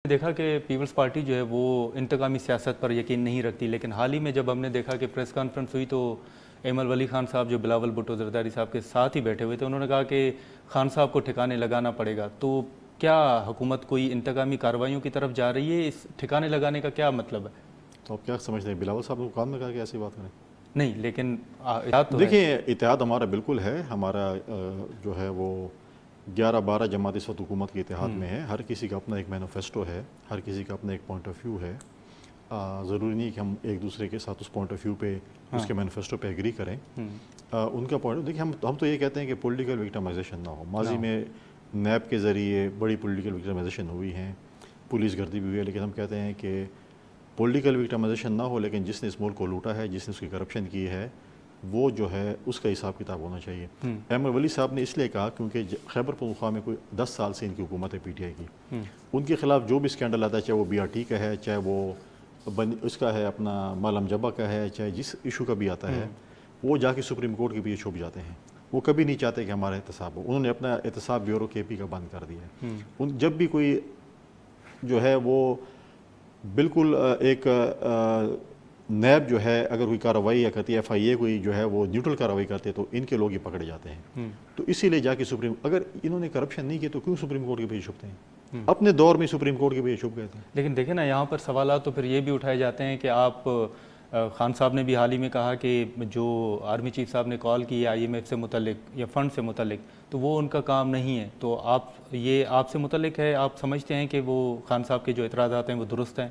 دیکھا کہ Peoples party جو ہے وہ انتقامی سیاست پر یقین نہیں رکھتی، لیکن حال ہی میں جب ہم نے دیکھا کہ پریس کانفرنس ہوئی تو ایمل ولی خان صاحب جو بلاول بھٹو زرداری صاحب کے ساتھ ہی بیٹھے ہوئے تھے، انہوں نے کہا کہ خان صاحب کو ٹھکانے لگانا پڑے گا۔ تو کیا حکومت کوئی انتقامی کارروائیوں کی طرف جا رہی ہے؟ اس ٹھکانے لگانے کا کیا مطلب ہے؟ تو آپ کیا سمجھتے ہیں؟ بلاول صاحب کو کام میں کہا کہ ایسی بات کریں؟ نہیں، لیکن اتحاد تو ہے۔ دیکھیں، اتحاد ہمارا بالکل ہے، ہمارا جو ہے وہ 11-12 جماعت اس وقت حکومت کے اتحاد میں ہے۔ ہر کسی کا اپنا ایک مینیفیسٹو ہے، ہر کسی کا اپنا ایک پوائنٹ آف ویو ہے۔ ضروری نہیں کہ ہم ایک دوسرے کے ساتھ اس پوائنٹ آف ویو پہ، اس کے مینیفیسٹو پہ ایگری کریں۔ ان کا پوائنٹ، دیکھیں ہم تو یہ کہتے ہیں کہ پولیٹیکل وکٹمائزیشن نہ ہو۔ ماضی میں نیب کے ذریعے بڑی پولیٹیکل وکٹمائزیشن ہوئی ہیں، پولیس گردی بھی ہوئی ہے، لیکن ہم کہتے ہیں کہ پولیٹیکل وکٹمائزیشن نہ ہو، لیکن جس نے اس ملک کو لوٹا ہے، جس نے اس کی کرپشن کی ہے، وہ جو ہے اس کا حساب کتاب ہونا چاہیے۔ ایمل ولی صاحب نے اس لیے کہا کیونکہ خیبر پختونخوا میں کوئی 10 سال سے ان کی حکومت ہے، پی ٹی آئی کی۔ ان کے خلاف جو بھی اسکینڈل آتا ہے، چاہے وہ بی آر ٹی کا ہے، چاہے وہ اس کا ہے اپنا مالم جبہ کا ہے، چاہے جس ایشو کا بھی آتا ہے، وہ جا کے سپریم کورٹ کے پیچھے چھپ جاتے ہیں۔ وہ کبھی نہیں چاہتے کہ ہمارا احتساب ہو۔ انہوں نے اپنا احتساب بیورو کے پی کا بند کر دیا ہے۔ جب بھی کوئی جو ہے وہ بالکل ایک نیب جو ہے اگر کوئی کارروائی یا کرتی ہے، ایف آئی اے کوئی جو ہے وہ نیوٹرل کارروائی کرتے ہیں، تو ان کے لوگ ہی پکڑے جاتے ہیں۔ تو اسی لیے جا کے اگر انہوں نے کرپشن نہیں کی تو کیوں سپریم کورٹ کے پیچھے چھپتے ہیں؟ اپنے دور میں سپریم کورٹ کے پیچھے چھپ گئے تھے۔ لیکن دیکھیں نا، یہاں پر سوالات تو پھر یہ بھی اٹھائے جاتے ہیں کہ آپ خان صاحب نے بھی حال ہی میں کہا کہ جو آرمی چیف صاحب نے کال کی ہے آئی ایم ایف سے متعلق یا فنڈ سے متعلق، تو وہ ان کا کام نہیں ہے۔ تو یہ آپ سے متعلق ہے، آپ سمجھتے ہیں کہ وہ خان صاحب کے جو اعتراضات ہیں وہ درست ہیں؟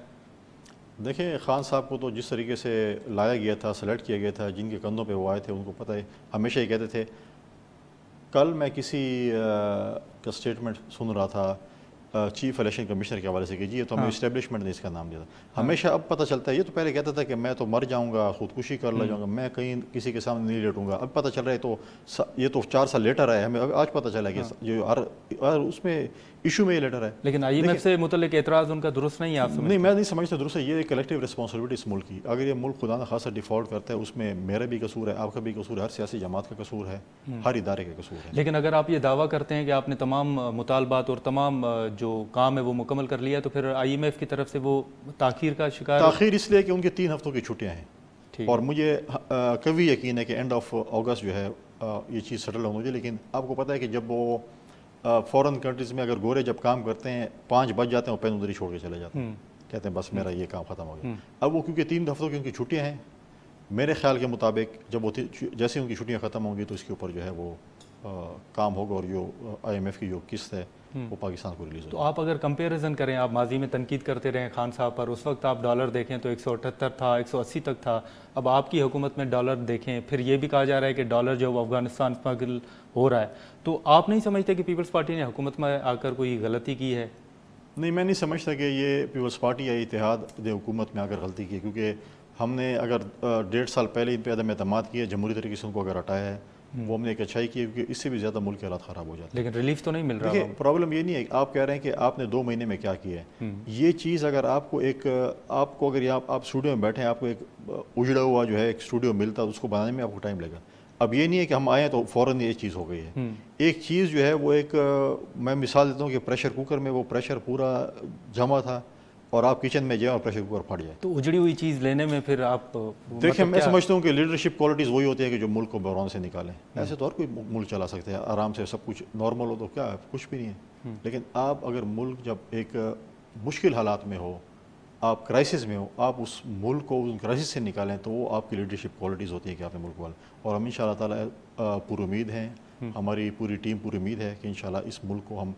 دیکھیں، خان صاحب کو تو جس طریقے سے لایا گیا تھا، سلیکٹ کیا گیا تھا، جن کے کندھوں پہ وہ آئے تھے ان کو پتہ ہے، ہمیشہ یہ کہتے تھے۔ کل میں کسی کا اسٹیٹمنٹ سن رہا تھا چیف الیکشن کمشنر کے حوالے سے کہ جی یہ تو ہمیں اسٹیبلشمنٹ نے اس کا نام دیا تھا۔ ہمیشہ اب پتہ چلتا ہے، یہ تو پہلے کہتا تھا کہ میں تو مر جاؤں گا، خودکشی کر جاؤں گا، میں کہیں کسی کے سامنے نہیں لیٹوں گا۔ اب پتہ چل رہا ہے تو یہ تو 4 سال لیٹر ہے، ہمیں آج پتہ چلا کہ جو ہر اس میں ایشو میں یہ لیٹر ہے۔ لیکن آئی ایم ایف سے متعلق اعتراض ان کا درست نہیں ہے، آپ سمجھتے ہیں؟ نہیں، میں نہیں سمجھتا درست ہے۔ یہ ایک کلیکٹیو رسپانسبلٹی اس ملک کی۔ اگر یہ ملک خدا نہ خاصا ڈیفالٹ کرتا ہے، اس میں میرا بھی قصور ہے، آپ کا بھی قصور ہے، ہر سیاسی جماعت کا قصور ہے، ہر ادارے کا قصور ہے۔ لیکن اگر آپ یہ دعویٰ کرتے ہیں کہ آپ نے تمام مطالبات اور تمام جو کام ہے وہ مکمل کر لیا، تو پھر آئی ایم ایف کی طرف سے وہ تاخیر کا شکار؟ تاخیر اس لیے کہ ان کے 3 ہفتوں کی چھٹیاں ہیں، اور مجھے کبھی یقین ہے کہ اینڈ آف اگست جو ہے یہ چیز سیٹل ہو مجھے۔ لیکن آپ کو پتہ ہے کہ جب وہ فورن کنٹریز میں اگر گورے جب کام کرتے ہیں 5 بج جاتے ہیں، وہ پین ادھر ہی چھوڑ کے چلے جاتے ہیں، کہتے ہیں بس میرا یہ کام ختم ہو گیا۔ اب وہ کیونکہ 3 ہفتوں کی ان کی چھٹیاں ہیں، میرے خیال کے مطابق جب وہ جیسے ان کی چھٹیاں ختم ہوں گی تو اس کے اوپر جو ہے وہ کام ہوگا، اور جو آئی ایم ایف کی جو قسط ہے وہ پاکستان کو ریلیز ہوگی۔ تو آپ اگر کمپیریزن کریں، آپ ماضی میں تنقید کرتے رہے خان صاحب پر، اس وقت آپ ڈالر دیکھیں تو 178 تھا، 180 تک تھا۔ اب آپ کی حکومت میں ڈالر دیکھیں، پھر یہ بھی کہا جا رہا ہے کہ ڈالر جو وہ افغانستان اسمگل ہو رہا ہے۔ تو آپ نہیں سمجھتے کہ پیپلز پارٹی نے حکومت میں آ کر کوئی غلطی کی ہے؟ نہیں، میں نہیں سمجھتا کہ یہ پیپلز پارٹی یا اتحاد نے حکومت میں آ کر غلطی کی، کیونکہ ہم نے اگر 1.5 سال پہلے ان پہ عدم اعتماد کیا، جمہوری طریقے سے ان کو اگر ہٹایا ہے، وہ ہم نے ایک اچھائی کی ہے، کیونکہ اس سے بھی زیادہ ملک کے حالات خراب ہو جاتے ہیں۔ لیکن ریلیف تو نہیں مل رہا۔ دیکھیں، پرابلم یہ نہیں ہے، آپ کہہ رہے ہیں کہ آپ نے 2 مہینے میں کیا کیا ہے۔ یہ چیز اگر آپ کو اگر آپ اسٹوڈیو میں بیٹھے ہیں، آپ کو ایک اجڑا ہوا جو ہے ایک اسٹوڈیو ملتا ہے، اس کو بنانے میں آپ کو ٹائم لگا۔ اب یہ نہیں ہے کہ ہم آئے تو فوراً یہ چیز ہو گئی ہے۔ ایک چیز جو ہے وہ میں مثال دیتا ہوں کہ پریشر کوکر میں وہ پریشر پورا جمع تھا، اور آپ کچن میں جائیں اور پریشر کوکر پھٹ جائے تو اجڑی ہوئی چیز لینے میں پھر آپ دیکھیں، میں سمجھتا ہوں کہ لیڈرشپ کوالٹیز وہی ہوتی ہے کہ جو ملک کو بحران سے نکالیں۔ ایسے تو اور کوئی ملک چلا سکتے ہیں آرام سے، سب کچھ نارمل ہو تو کیا کچھ بھی نہیں ہے۔ لیکن آپ اگر ملک جب ایک مشکل حالات میں ہو، آپ کرائسس میں ہو، آپ اس ملک کو ان کرائسس سے نکالیں، تو وہ آپ کی لیڈرشپ کوالٹیز ہوتی ہیں کہ آپ نے ملک والے۔ اور ہم انشاءاللہ تعالیٰ پوری امید ہیں، ہماری پوری ٹیم پوری امید ہے کہ انشاءاللہ اس ملک کو ہم